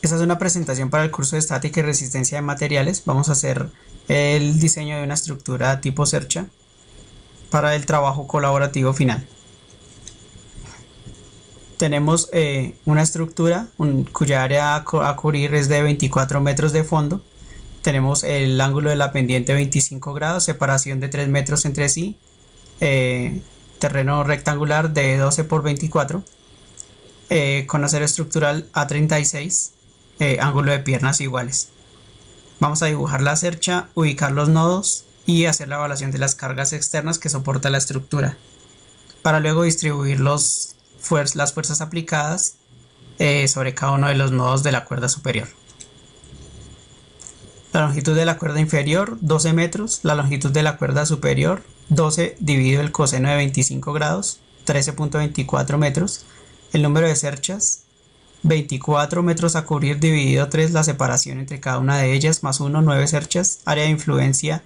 Esta es una presentación para el curso de estática y resistencia de materiales. Vamos a hacer el diseño de una estructura tipo CERCHA para el trabajo colaborativo final. Tenemos una estructura cuya área a cubrir es de 24 metros de fondo. Tenemos el ángulo de la pendiente 25 grados, separación de 3 metros entre sí, terreno rectangular de 12 por 24, con acero estructural A36, ángulo de piernas iguales. Vamos a dibujar la cercha, ubicar los nodos y hacer la evaluación de las cargas externas que soporta la estructura, para luego distribuir las fuerzas aplicadas sobre cada uno de los nodos de la cuerda superior. La longitud de la cuerda inferior 12 metros, la longitud de la cuerda superior 12 dividido el coseno de 25 grados, 13.24 metros. El número de cerchas 24 metros a cubrir dividido 3, la separación entre cada una de ellas, más 1, 9 cerchas. Área de influencia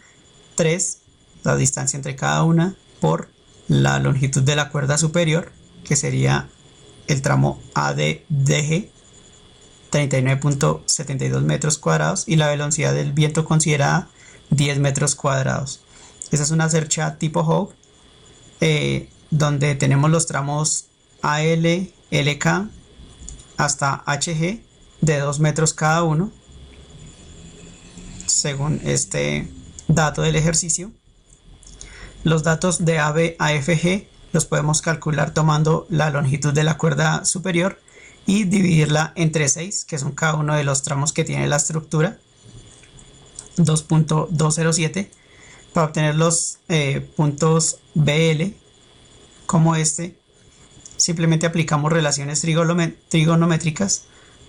3, la distancia entre cada una, por la longitud de la cuerda superior, que sería el tramo ADDG, 39.72 metros cuadrados, y la velocidad del viento considerada 10 metros cuadrados. Esa es una cercha tipo Hogue, donde tenemos los tramos AL, LK hasta HG de 2 metros cada uno, según este dato del ejercicio. Los datos de AB a FG los podemos calcular tomando la longitud de la cuerda superior y dividirla entre 6, que son cada uno de los tramos que tiene la estructura, 2.207, para obtener los puntos BL. Como simplemente aplicamos relaciones trigonométricas,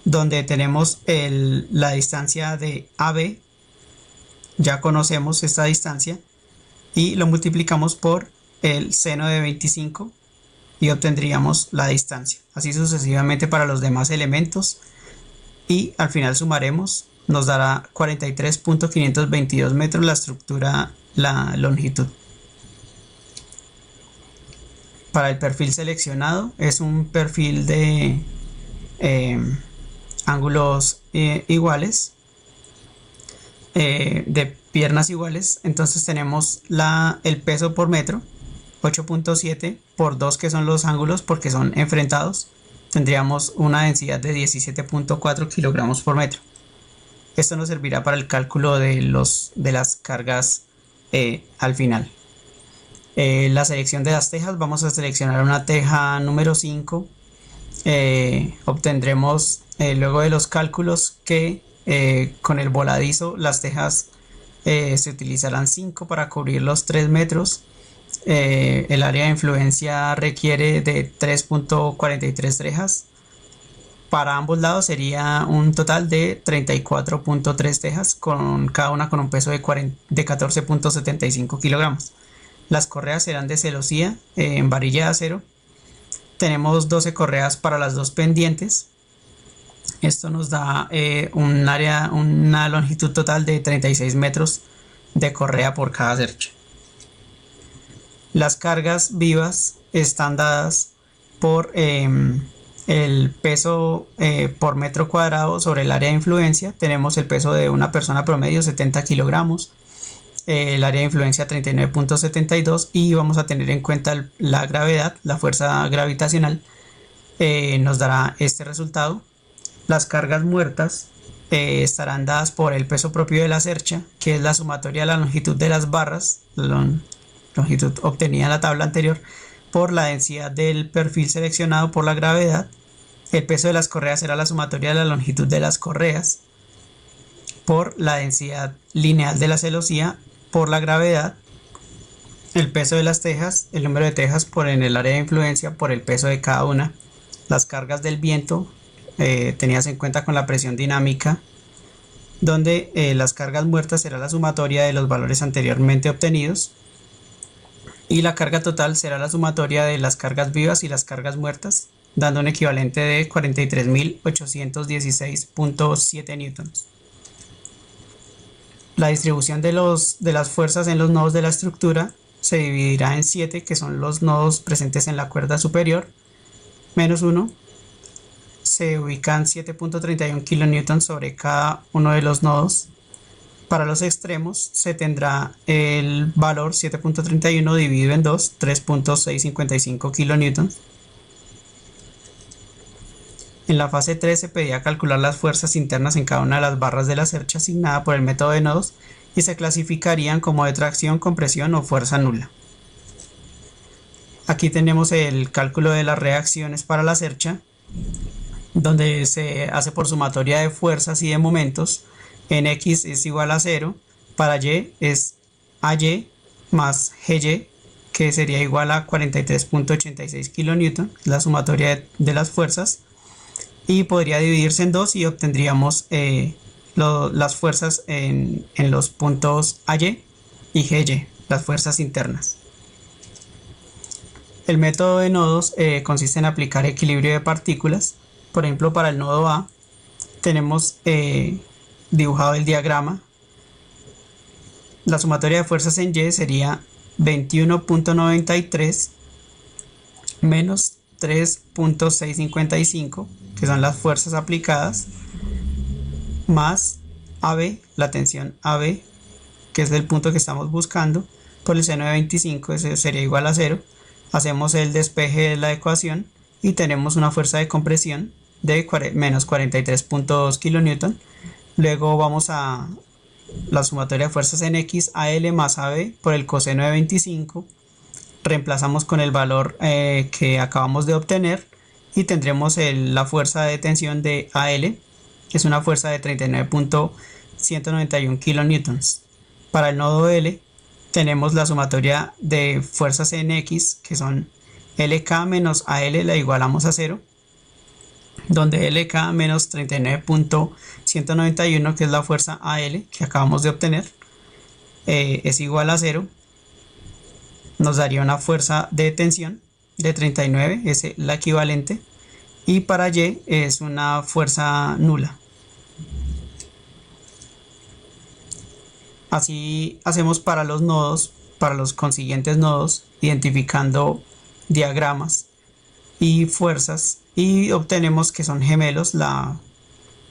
donde tenemos la distancia de AB, ya conocemos esta distancia, y lo multiplicamos por el seno de 25 y obtendríamos la distancia. Así sucesivamente para los demás elementos, y al final sumaremos, nos dará 43.522 metros la estructura, la longitud. Para el perfil seleccionado es un perfil de ángulos iguales, de piernas iguales. Entonces tenemos el peso por metro, 8.7 por 2, que son los ángulos porque son enfrentados. Tendríamos una densidad de 17.4 kilogramos por metro. Esto nos servirá para el cálculo de las cargas al final. La selección de las tejas, vamos a seleccionar una teja número 5. Obtendremos luego de los cálculos que con el voladizo las tejas se utilizarán 5 para cubrir los 3 metros. El área de influencia requiere de 3.43 tejas. Para ambos lados sería un total de 34.3 tejas, cada una con un peso de 14.75 kilogramos. Las correas serán de celosía en varilla de acero. Tenemos 12 correas para las dos pendientes. Esto nos da una longitud total de 36 metros de correa por cada cercha. Las cargas vivas están dadas por el peso por metro cuadrado sobre el área de influencia. Tenemos el peso de una persona promedio 70 kilogramos. El área de influencia 39.72, y vamos a tener en cuenta la gravedad, la fuerza gravitacional, nos dará este resultado. Las cargas muertas estarán dadas por el peso propio de la cercha, que es la sumatoria de la longitud de las barras, la longitud obtenida en la tabla anterior, por la densidad del perfil seleccionado por la gravedad. El peso de las correas será la sumatoria de la longitud de las correas por la densidad lineal de la celosía por la gravedad. El peso de las tejas, el número de tejas en el área de influencia por el peso de cada una. Las cargas del viento tenidas en cuenta con la presión dinámica, donde las cargas muertas será la sumatoria de los valores anteriormente obtenidos, y la carga total será la sumatoria de las cargas vivas y las cargas muertas, dando un equivalente de 43.816.7 newtons. La distribución de las fuerzas en los nodos de la estructura se dividirá en 7, que son los nodos presentes en la cuerda superior, menos 1, se ubican 7.31 kilonewtons sobre cada uno de los nodos. Para los extremos se tendrá el valor 7.31 dividido en 2, 3.655 kilonewtons. En la fase 3 se pedía calcular las fuerzas internas en cada una de las barras de la cercha asignada por el método de nodos y se clasificarían como de tracción, compresión o fuerza nula. Aquí tenemos el cálculo de las reacciones para la cercha, donde se hace por sumatoria de fuerzas y de momentos. En X es igual a 0, para Y es AY más GY, que sería igual a 43.86 kilonewton, la sumatoria de las fuerzas, y podría dividirse en 2 y obtendríamos las fuerzas en los puntos AY y GY, las fuerzas internas. El método de nodos consiste en aplicar equilibrio de partículas. Por ejemplo, para el nodo A tenemos dibujado el diagrama. La sumatoria de fuerzas en Y sería 21.93 menos 3.655, que son las fuerzas aplicadas, más AB, la tensión AB, que es el punto que estamos buscando, por el seno de 25, eso sería igual a 0. Hacemos el despeje de la ecuación y tenemos una fuerza de compresión de menos 43.2 kilonewton. Luego vamos a la sumatoria de fuerzas en X, AL más AB por el coseno de 25. Reemplazamos con el valor que acabamos de obtener y tendremos la fuerza de tensión de AL, que es una fuerza de 39.191 kilonewtons. Para el nodo L tenemos la sumatoria de fuerzas en X, que son LK menos AL, la igualamos a 0, donde LK menos 39.191, que es la fuerza AL que acabamos de obtener, es igual a 0, nos daría una fuerza de tensión de 39, es la equivalente, y para Y es una fuerza nula. Así hacemos para los nodos, para los consiguientes nodos, identificando diagramas y fuerzas, y obtenemos que son gemelos la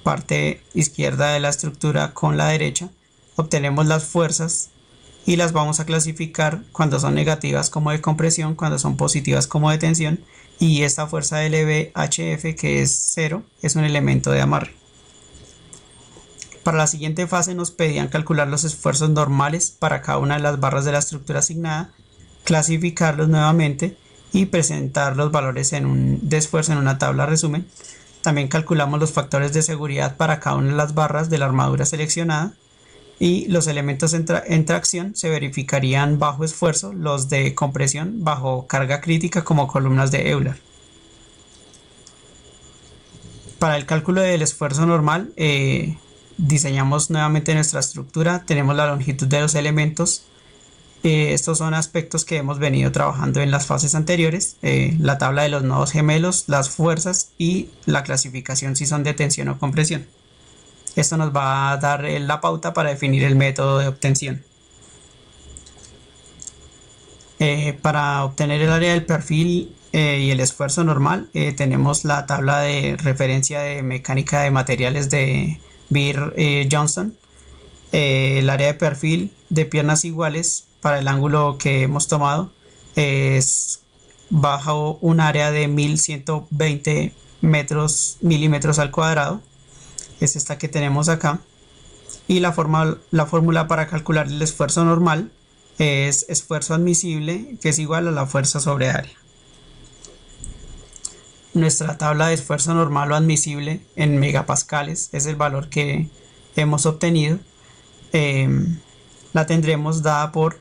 parte izquierda de la estructura con la derecha. Obtenemos las fuerzas y las vamos a clasificar cuando son negativas como de compresión, cuando son positivas como de tensión, y esta fuerza LVHF, que es 0, es un elemento de amarre. Para la siguiente fase nos pedían calcular los esfuerzos normales para cada una de las barras de la estructura asignada, clasificarlos nuevamente y presentar los valores de esfuerzo en una tabla resumen. También calculamos los factores de seguridad para cada una de las barras de la armadura seleccionada, y los elementos en tracción se verificarían bajo esfuerzo, los de compresión bajo carga crítica como columnas de Euler. Para el cálculo del esfuerzo normal, diseñamos nuevamente nuestra estructura. Tenemos la longitud de los elementos. Estos son aspectos que hemos venido trabajando en las fases anteriores: la tabla de los nodos gemelos, las fuerzas y la clasificación si son de tensión o compresión. Esto nos va a dar la pauta para definir el método de obtención. Para obtener el área del perfil y el esfuerzo normal, tenemos la tabla de referencia de mecánica de materiales de Beer Johnson. El área de perfil de piernas iguales para el ángulo que hemos tomado es bajo un área de 1120 milímetros al cuadrado. Es esta que tenemos acá. Y la fórmula para calcular el esfuerzo normal es esfuerzo admisible, que es igual a la fuerza sobre área. Nuestra tabla de esfuerzo normal o admisible en megapascales es el valor que hemos obtenido. La tendremos dada por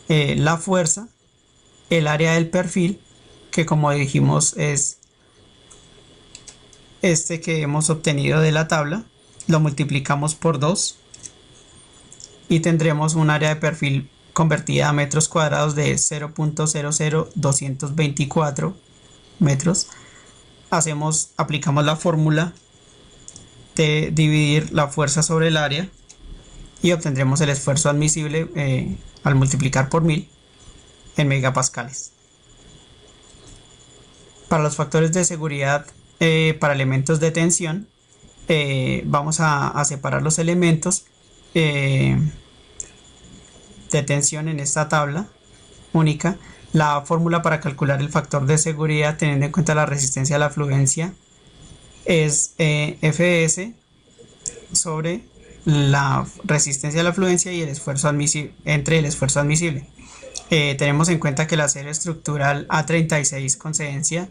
la fuerza, el área del perfil, que como dijimos es este que hemos obtenido de la tabla, lo multiplicamos por 2 y tendremos un área de perfil convertida a metros cuadrados de 0.00224 metros. Aplicamos la fórmula de dividir la fuerza sobre el área y obtendremos el esfuerzo admisible al multiplicar por 1000 en megapascales. Para los factores de seguridad para elementos de tensión, vamos a separar los elementos de tensión en esta tabla única. La fórmula para calcular el factor de seguridad teniendo en cuenta la resistencia a la fluencia es Fs sobre la resistencia a la fluencia y el esfuerzo admisible, entre el esfuerzo admisible. Tenemos en cuenta que el acero estructural A36 con cedencia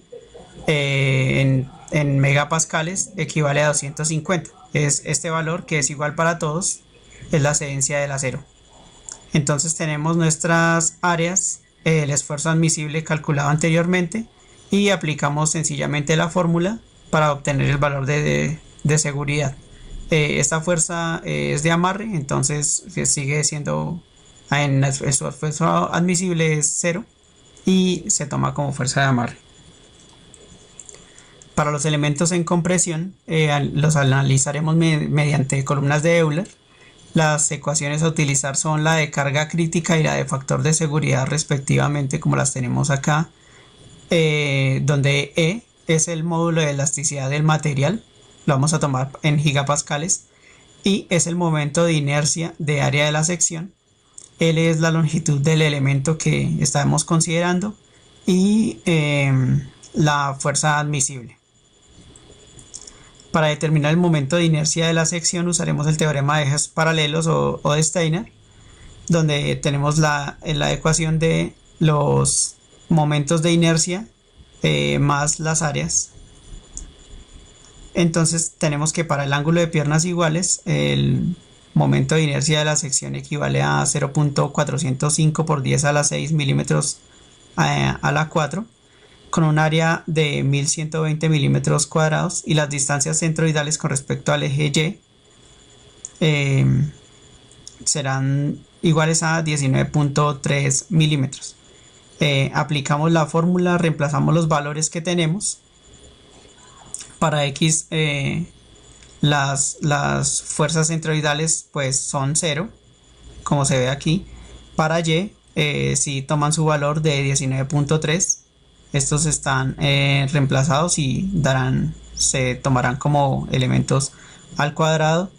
en megapascales equivale a 250. Es este valor, que es igual para todos, es la cedencia del acero. Entonces tenemos nuestras áreas, el esfuerzo admisible calculado anteriormente, y aplicamos sencillamente la fórmula para obtener el valor de seguridad. Esta fuerza es de amarre, entonces sigue siendo, en el esfuerzo admisible es 0 y se toma como fuerza de amarre. Para los elementos en compresión, los analizaremos mediante columnas de Euler. Las ecuaciones a utilizar son la de carga crítica y la de factor de seguridad respectivamente, como las tenemos acá, donde E es el módulo de elasticidad del material, lo vamos a tomar en gigapascales, y es el momento de inercia de área de la sección. L es la longitud del elemento que estamos considerando, y la fuerza admisible. Para determinar el momento de inercia de la sección usaremos el teorema de ejes paralelos o de Steiner, donde tenemos la ecuación de los momentos de inercia más las áreas. Entonces tenemos que para el ángulo de piernas iguales el momento de inercia de la sección equivale a 0.405 por 10 a la 6 milímetros a la 4, con un área de 1120 milímetros cuadrados, y las distancias centroidales con respecto al eje Y serán iguales a 19.3 milímetros. Aplicamos la fórmula, reemplazamos los valores que tenemos. Para X las fuerzas centroidales pues son 0, como se ve aquí. Para Y si toman su valor de 19.3, estos están reemplazados y se tomarán como elementos al cuadrado,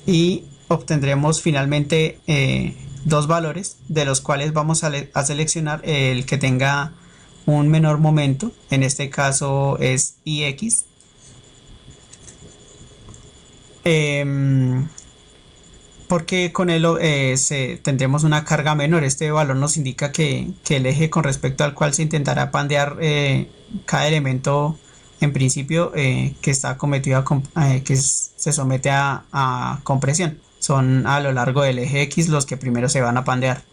y obtendremos finalmente dos valores, de los cuales vamos a seleccionar el que tenga un menor momento. En este caso es IX, porque con él tendremos una carga menor. Este valor nos indica que el eje con respecto al cual se intentará pandear cada elemento, en principio, que está que se somete a compresión, son a lo largo del eje X los que primero se van a pandear.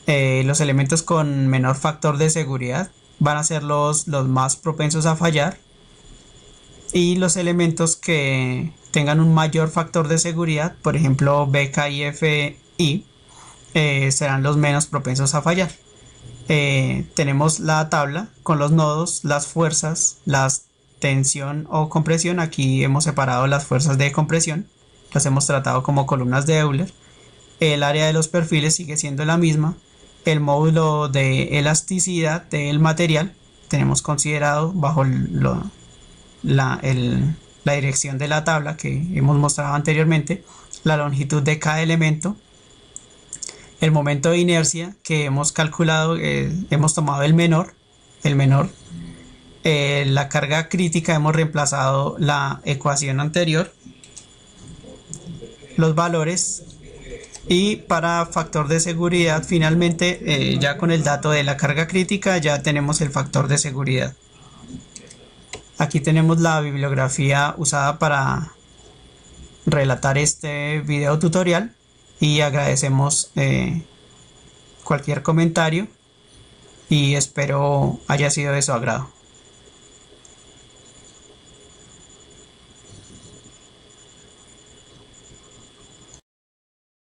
Los elementos con menor factor de seguridad van a ser los más propensos a fallar, y los elementos que tengan un mayor factor de seguridad, por ejemplo BK y FI, serán los menos propensos a fallar. Tenemos la tabla con los nodos, las fuerzas, la tensión o compresión. Aquí hemos separado las fuerzas de compresión, las hemos tratado como columnas de Euler. El área de los perfiles sigue siendo la misma. El módulo de elasticidad del material tenemos considerado bajo la dirección de la tabla que hemos mostrado anteriormente, la longitud de cada elemento, el momento de inercia que hemos calculado, hemos tomado el menor, la carga crítica, hemos reemplazado la ecuación anterior, los valores, y para factor de seguridad finalmente, ya con el dato de la carga crítica ya tenemos el factor de seguridad. Aquí tenemos la bibliografía usada para relatar este video tutorial, y agradecemos cualquier comentario y espero haya sido de su agrado.